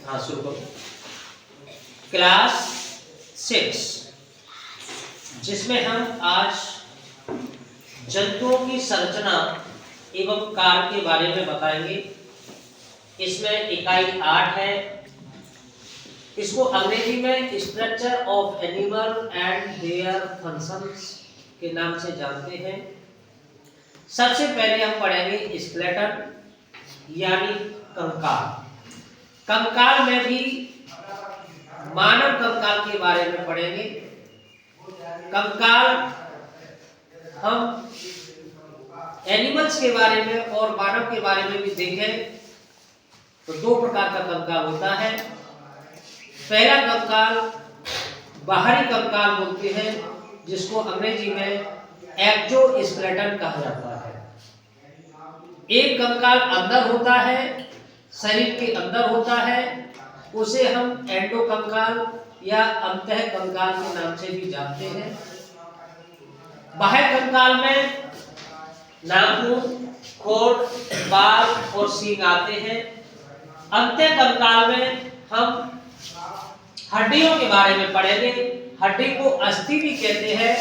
हाँ शुरू करो। क्लास 6 जिसमें हम आज जंतुओं की संरचना एवं कार्य के बारे में बताएंगे। इसमें इकाई 8 है। इसको अंग्रेजी में structure of animal and their functions के नाम से जानते हैं। सबसे पहले हम पढ़ेंगे स्केलेटन यानी कंकाल। कंकाल में भी मानव कंकाल के बारे में पढ़ेंगे। कंकाल हम एनिमल्स के बारे में और मानव के बारे में भी देखें तो दो प्रकार का कंकाल होता है। पहला कंकाल बाहरी कंकाल बोलते हैं जिसको अंग्रेजी में एक्सोस्केलेटन कहा जाता है। एक कंकाल अंदर होता है, शरीर के अंदर होता है, उसे हम एंडो कंकाल या अंतः कंकाल के नाम से भी जानते हैं। बाह्य कंकाल में नाखून, खोर, बाल और सींग आते हैं। अंतः कंकाल में हम हड्डियों के बारे में पढ़ेंगे। हड्डी को अस्थि भी कहते हैं,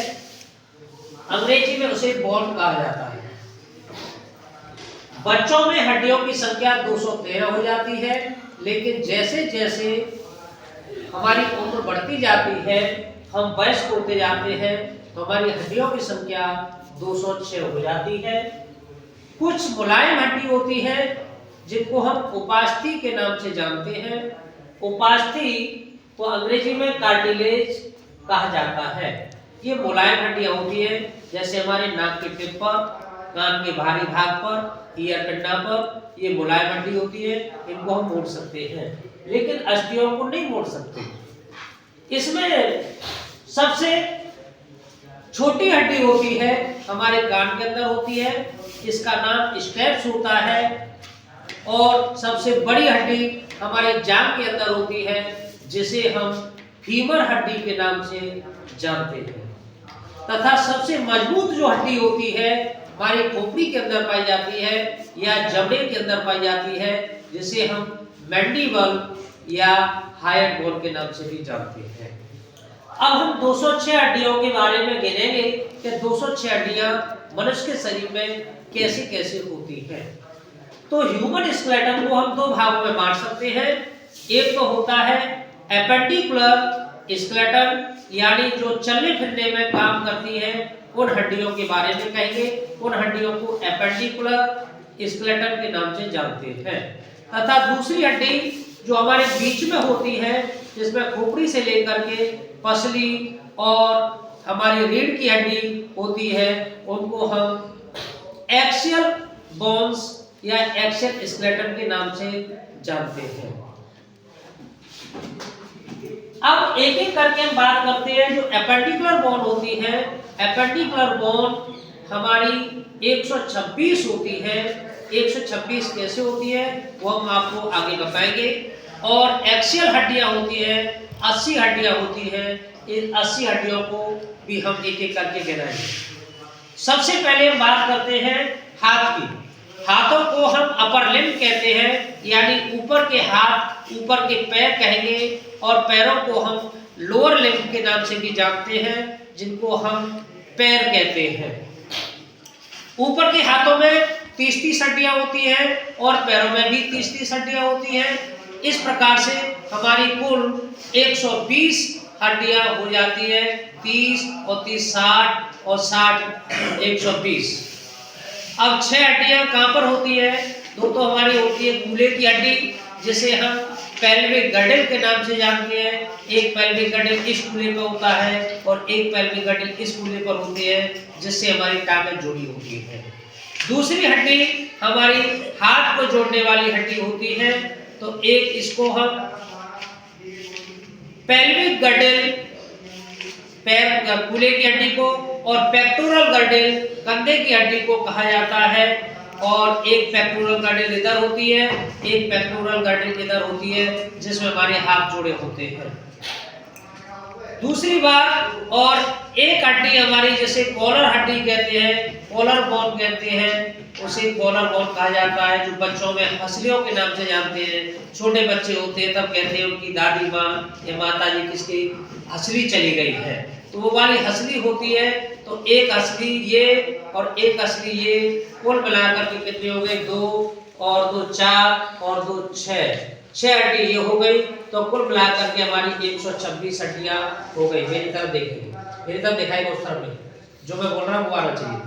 अंग्रेजी में उसे बोन कहा जाता है। बच्चों में हड्डियों की संख्या 213 हो जाती है, लेकिन जैसे जैसे हमारी उम्र बढ़ती जाती है, हम वयस्क होते जाते हैं, तो हमारी हड्डियों की संख्या 206 हो जाती है। कुछ मुलायम हड्डी होती है जिनको हम उपास्थि के नाम से जानते हैं। उपास्थि को अंग्रेजी में कार्टिलेज कहा जाता है। ये मुलायम हड्डियां होती है, जैसे हमारे नाक के टिप पर, कान के बाहरी भाग पर, ईयर पिंडा पर, ये मुलायम हड्डी होती है। इनको हम मोड़ सकते हैं, लेकिन अस्थियों को नहीं मोड़ सकते। इसमें सबसे छोटी हड्डी होती है हमारे कान के अंदर होती है, इसका नाम स्टेप्स होता है। और सबसे बड़ी हड्डी हमारे जांघ के अंदर होती है, जिसे हम फीमर हड्डी के नाम से जानते हैं। तथा सबसे मजबूत जो हड्डी होती है हमारी खोपड़ी के अंदर पाई जाती है या जबड़े के अंदर पाई जाती है, जिसे हम मैंडिबल या हायर बोन के नाम से भी जानते हैं। अब हम 206 हड्डियों के बारे में गिनेंगे कि 206 हड्डियां मनुष्य के शरीर में कैसे कैसे होती हैं। तो ह्यूमन स्केलेटन को हम दो भागों में बांट सकते हैं। एक तो होता है एपेंडिकुलर स्केलेटन, यानी जो चलने फिरने में काम करती है, उन हड्डियों के बारे में कहेंगे। उन हड्डियों को एपेंडिकुलर स्केलेटन के नाम से जानते हैं। तथा दूसरी हड्डी जो हमारे बीच में होती है, जिसमें खोपड़ी से लेकर के पसली और हमारी रीढ़ की हड्डी होती है, उनको हम एक्सियल बोन्स या एक्सियल स्केलेटन के नाम से जानते हैं। अब एक एक करके हम बात करते हैं। जो एपेंडिकुलर बोन होती है, एपेंडिकुलर बोन हमारी 126 होती है। 126 कैसे होती है वो हम आपको आगे बताएंगे। और एक्सियल हड्डियां होती है, 80 हड्डियां होती है। इन 80 हड्डियों को भी हम एक एक करके गिनाएंगे। सबसे पहले हम बात करते हैं हाथ की। हाथों को हम अपर लिम्ब कहते हैं, यानी ऊपर के हाथ, ऊपर के पैर कहेंगे। और पैरों को हम लोअर लिम्ब के नाम से भी जानते हैं, जिनको हम पैर कहते हैं। ऊपर के हाथों में 30-30 हड्डियां होती हैं और पैरों में भी 30-30 हड्डियां होती हैं। इस प्रकार से हमारी कुल 120 हड्डियां हो जाती है। 30 और 30 60 और 60 120। अब 6 हड्डियां कहां पर होती है? दो तो हमारी होती है कूल्हे की हड्डी, जिसे हम पेल्विक गर्डल के नाम से जानते हैं। एक पेल्विक गर्डल इस कूल्हे पर होता है और एक पेल्विक गर्डल इस कूल्हे पर होती है, जिससे हमारी टांगें जुड़ी होती है। दूसरी हड्डी हमारी हाथ को जोड़ने वाली हड्डी होती है। तो एक इसको हम पेल्विक गर्डल, पैर कूल्हे की हड्डी को, और पेक्टोरल गर्डल कंधे की हड्डी को कहा जाता है। और एक पेक्टोरल गर्डल इधर होती है, एक पेक्टोरल गर्डल इधर होती है, जिसमें हमारे हाथ जुड़े होते हैं। दूसरी बात, और एक हड्डी हमारी जिसे कॉलर हड्डी कहते हैं, कॉलर बोन कहते हैं, उसे कॉलर बोन कहा जाता है, जो बच्चों में हंसलियों के नाम से जानते हैं। छोटे बच्चे होते हैं तब कहते हैं उनकी दादी माँ या माता जी किसकी हंसली चली गई है, तो वो वाली हंसली होती है। तो एक हंसली ये और एक हंसली ये, कुल मिलाकर के कितने हो गए, 2 और 2 4 और 2 6 हड्डी ये हो गई। तो कुल मिलाकर के हमारी 126 हड्डियां हो गई। मेरी तरफ देखेंगे, मेरी तरफ दिखाएगा उस तरफ में, जो मैं बोल रहा हूँ वो आना चाहिए।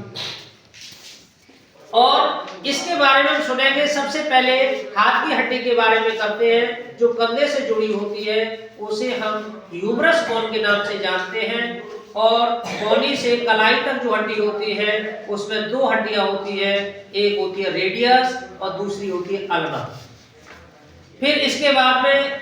और इसके बारे में हम सुनेंगे। सबसे पहले हाथ की हड्डी के बारे में करते हैं, जो कंधे से जुड़ी होती है उसे हम ह्यूमरस बोन के नाम से जानते हैं। और कोहनी से कलाई तक जो हड्डी होती है उसमें 2 हड्डियां होती है, एक होती है रेडियस और दूसरी होती है अल्ना। फिर इसके बाद में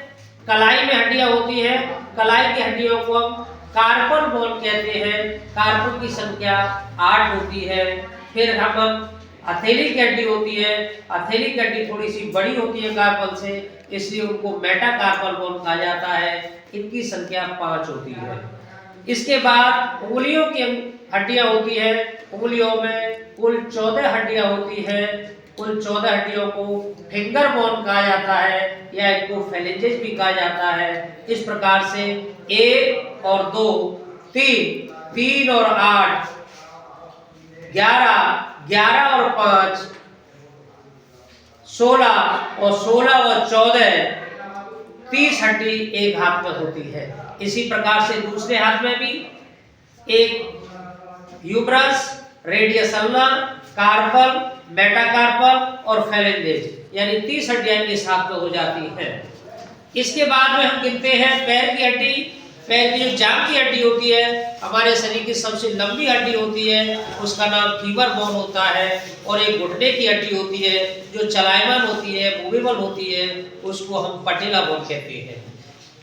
कलाई में हड्डियां होती है, कलाई की हड्डियों को हम कार्पल बोन कहते हैं, कार्पल की संख्या 8 होती है। फिर हम हथेली की हड्डी होती है, हथेली की हड्डी थोड़ी सी बड़ी होती है कार्पल से, इसलिए उनको मेटाकार्पल बोन कहा जाता है, इनकी संख्या 5 होती है। इसके बाद उंगलियों की हड्डियां होती है, उंगलियों में कुल 14 हड्डियां होती है। कुल 14 हड्डियों को फिंगर बोन कहा जाता है या इनको फेलेंजेस भी कहा जाता है। इस प्रकार से 1 और 2 3 और 8 11 और 5 16 और 16 और 14 30 हड्डी एक हाथ में होती है। इसी प्रकार से दूसरे हाथ में भी एक humerus, radius ulna, carpal, metacarpal और फेलेंजेस, यानी 30 हड्डियां इस हाथ में हो जाती हैं। इसके बाद में हम गिनते हैं पैर की हड्डी। पैर की जो जांघ की हड्डी होती है, हमारे शरीर की सबसे लंबी हड्डी होती है, उसका नाम फीमर बोन होता है। और एक घुटने की हड्डी होती है जो चलायमान होती है, मूवेबल होती है, उसको हम पटेला बोन कहते हैं।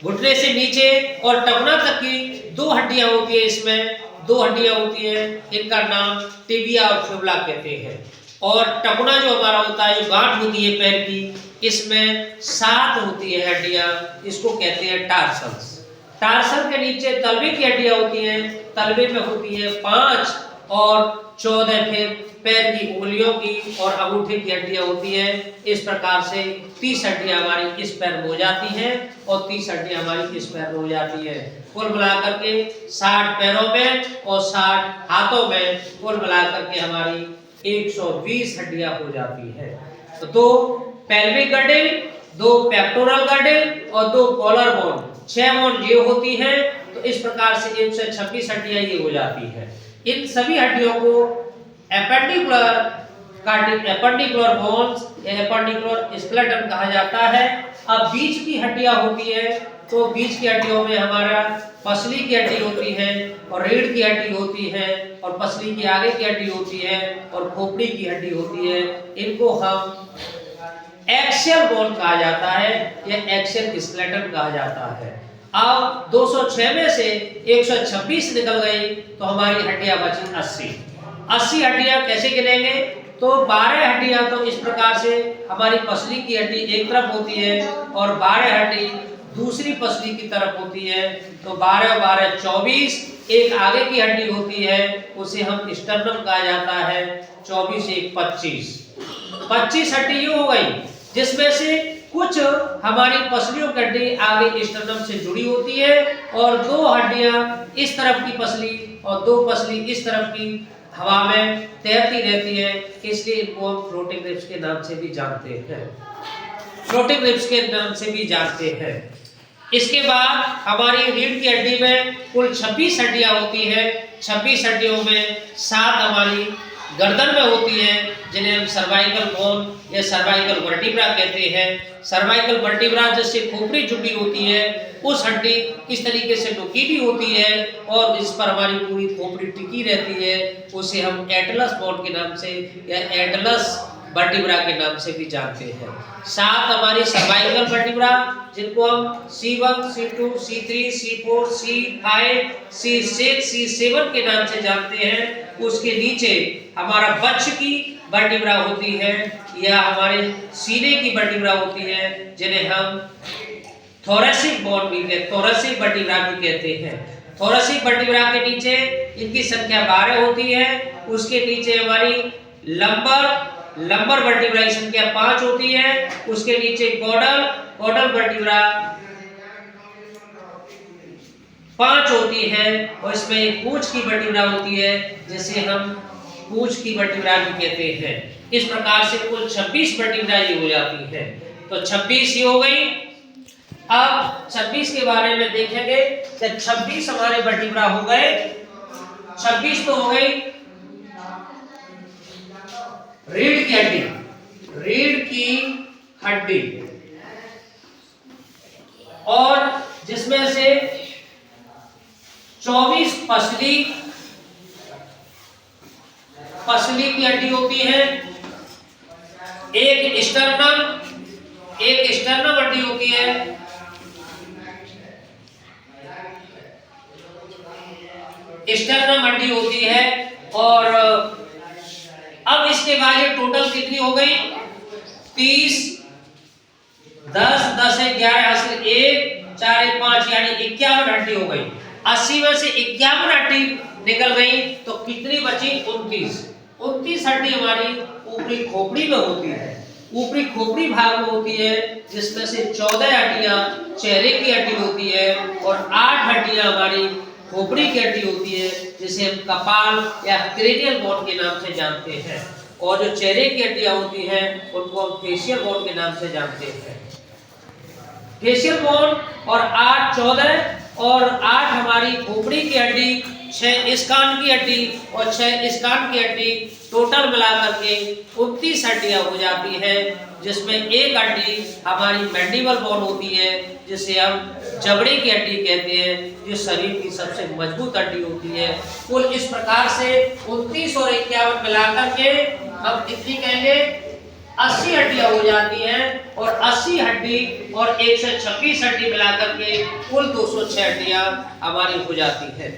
घुटने से नीचे और टखना तक की 2 हड्डियां होती है, इसमें 2 हड्डियां होती है, इनका नाम टिबिया और फिबुला कहते हैं। और टखना जो हमारा होता है, जो गांठ होती है पैर की, इसमें 7 होती है हड्डियां, इसको कहते हैं टार्सल्स। टार्सल के नीचे तलवे की हड्डियां होती हैं, तलवे में होती है 5 और 14 फिर पैर की उंगलियों की और अंगूठे की हड्डियां होती है। इस प्रकार से 30 हड्डियां हमारी इस पैर में हो जाती हैं और 30 हड्डियां हमारी इस पैर में हो जाती है। कुल मिलाकर के 60 पैरों में और 60 हाथों में कुल मिलाकर के हमारी 120 हड्डियां हो जाती है। तो 2 पेल्विक गर्डल, 2 पेक्टोरल गर्डल और 2 कॉलर बोन, 6 बोन ये होती है। तो इस प्रकार से 126 हड्डियां ये हो जाती है। इन सभी हड्डियों को एपेंडिकुलर बोन्स या एपेंडिकुलर स्केलेटन कहा जाता है। अब बीच की हड्डियां होती है, तो बीच की हड्डियों में हमारा पसली की हड्डी होती है और रीढ़ की हड्डी होती है और पसली की आगे की हड्डी होती है और खोपड़ी की हड्डी होती है। इनको हम एक्सियल बोन कहा जाता है या एक्सियल स्केलेटन कहा जाता है। अब 206 में से 126 निकल गई तो हमारी हड्डियां बची 80 हड्डियां कैसे गिनेंगे? तो 12 हड्डियां तो इस प्रकार से हमारी पसली की हड्डी एक तरफ होती है और 12 हड्डी दूसरी पसली की तरफ होती है। तो 12 और 12 24, एक आगे की हड्डी होती है उसे हम स्टर्नम कहा जाता है। 24 एक 25 हड्डी ये हो गई, जिसमें से कुछ हमारी पसलियों की हड्डी आगे स्टर्नम से जुड़ी होती है और 2 हड्डियां इस तरफ की पसली और 2 पसली इस तरफ की हवा में तैरती रहती है, इसलिए इनको हम फ्लोटिंग रिब्स के नाम से भी जानते हैं। फ्लोटिंग रिब्स के नाम से भी जानते हैं। इसके बाद हमारी रीढ़ की हड्डी में कुल 26 हड्डियां होती है। 26 हड्डियों में 7 हमारी गर्दन में होती है, जिन्हें हम सर्वाइकल बोन या सर्वाइकल वर्टिब्रा कहते हैं। सर्वाइकल वर्टिब्रा जैसे खोपड़ी जुड़ी होती है, उस हड्डी इस तरीके से नुकीली होती है और इस पर हमारी पूरी खोपड़ी टिकी रहती है, उसे हम एटलस बोन के नाम से या एटलस वर्टिब्रा के नाम से भी जानते हैं। 7 हमारी सर्वाइकल वर्टिब्रा, जिनको हम C1, C2, C3, C4, C5, C6, C7 के नाम से जानते हैं। उसके नीचे हमारा वक्ष की वर्टिब्रा होती है या हमारे सीने की वर्टिब्रा होती है, जिन्हें हम थोरेसिक बोन भी कहते, थोरेसिक वर्टिब्रा भी कहते हैं। थोरेसिक वर्टिब्रा के नीचे इनकी संख्या 12 होती है। उसके नीचे हमारी लंबर वर्टिब्रा की संख्या 5 होती है। उसके नीचे कॉडल वर्टिब्रा 5 होती है और इसमें पूंछ की वर्टिब्रा होती है जिसे हम पूंछ की वर्टिब्रा भी कहते हैं। इस प्रकार से कुल 26 वर्टिब्रा ये हो जाती है। तो 26 ये हो गई। अब 26 के बारे में देखेंगे कि 26 हमारे वर्टिब्रा हो गए। 26 तो हो गई रीढ़ की हड्डी और जिसमें से 24 पसली की हड्डी होती है। एक स्टर्नम हड्डी होती है। स्टर्नम हड्डी होती है और अब इसके बाद ये टोटल कितनी हो गई? 30 10 10 11 हासिल 1 4 5 यानी 51 हड्डी हो गई। 80 में से 51 हड्डी निकल गई तो कितनी बची? 29 हड्डी हमारी ऊपरी खोपड़ी में होती है। ऊपरी खोपड़ी भाग में होती है जिसमें से 14 हड्डियां चेहरे की हड्डी होती है और 8 हड्डियां हमारी खोपड़ी की हड्डी होती है जिसे हम कपाल या क्रेनियल बोन के नाम से जानते हैं। और जो चेहरे की हड्डियां होती हैं उनको हम फेशियल बोन के नाम से जानते हैं। फेशियल बोन और 8 14 और 8 हमारी खोपड़ी की हड्डी, 6 इस कान की हड्डी और 6 इस कान की हड्डी, टोटल मिलाकर के 29 हड्डियां हो जाती है जिसमें एक हड्डी हमारी मैंडिबल बोन होती है जिसे हम जबड़े की हड्डी कहते हैं जो शरीर की सबसे मजबूत हड्डी होती है। कुल इस प्रकार से 29 और 51 मिलाकर के हम कितनी कहेंगे? 80 हड्डियां हो जाती हैं और 80 हड्डी और 126 हड्डी मिलाकर के कुल 206 हड्डियां हमारी हो जाती है।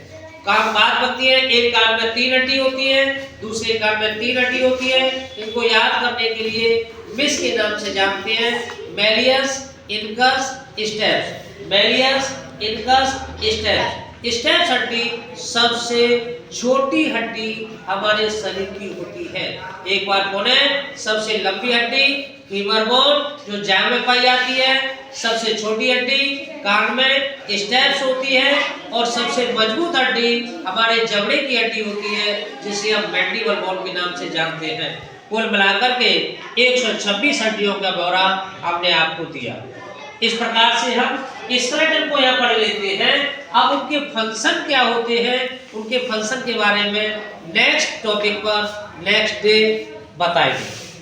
काम बात बनती है, एक कान में 3 हड्डी होती है, दूसरे कान में 3 हड्डी होती है। इनको याद करने के लिए मिस के नाम से जानते हैं, malleus incus steps. Malleus incus steps. Steps हड्डी सबसे छोटी हड्डी हमारे शरीर की होती है। एक बार बोले, सबसे लंबी हड्डी फीमर बोन जो जांघ में पाई जाती है, सबसे छोटी हड्डी कान में स्टेप्स होती है और सबसे मजबूत हड्डी हमारे जबड़े की हड्डी होती है जिसे हम मैंडिबल बोन के नाम से जानते हैं। कुल मिलाकर के 126 हड्डियों का ब्यौरा हमने आपको दिया। इस प्रकार से हम स्केलेटन को यहाँ पढ़ लेते हैं। अब उनके फंक्शन क्या होते हैं, उनके फंक्शन के बारे में नेक्स्ट टॉपिक पर नेक्स्ट डे बताएंगे।